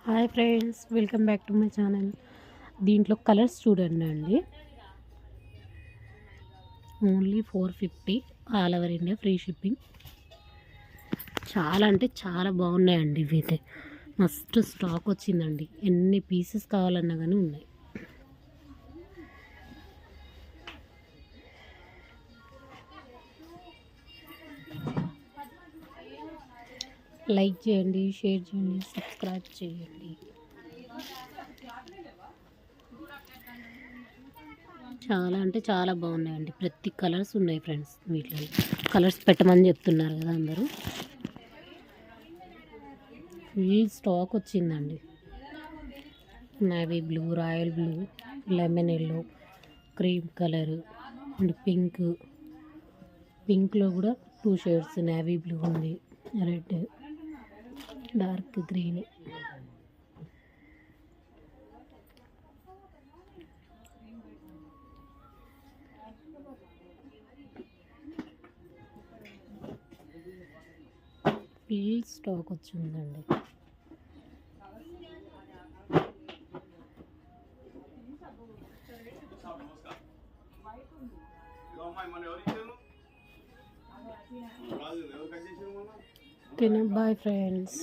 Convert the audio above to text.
Hi friends, welcome back to my channel. దీంట్లో colours చూడండి. Only 450 all over India free shipping. చాలా అంటే చాలా బాగున్నాయండి. ఇవైతే మస్తు స్టాక్ వచ్చిందండి. ఎన్ని పీసెస్ కావాలన్నా కానీ ఉన్నాయి. లైక్ చేయండి, షేర్ చేయండి, సబ్స్క్రైబ్ చేయండి. చాలా అంటే చాలా బాగున్నాయండి. ప్రతి కలర్స్ ఉన్నాయి ఫ్రెండ్స్. వీటిలో కలర్స్ పెట్టమని చెప్తున్నారు కదా అందరూ. ఫుల్ స్టాక్ వచ్చిందండి. Navy blue, royal blue, lemon yellow, cream colour and పింక్లో కూడా 2 షేడ్స్. నేవీ బ్లూ ఉంది, red, dark green. Full stock వచ్చిందండి. ఓకేనా, బాయ్ ఫ్రెండ్స్.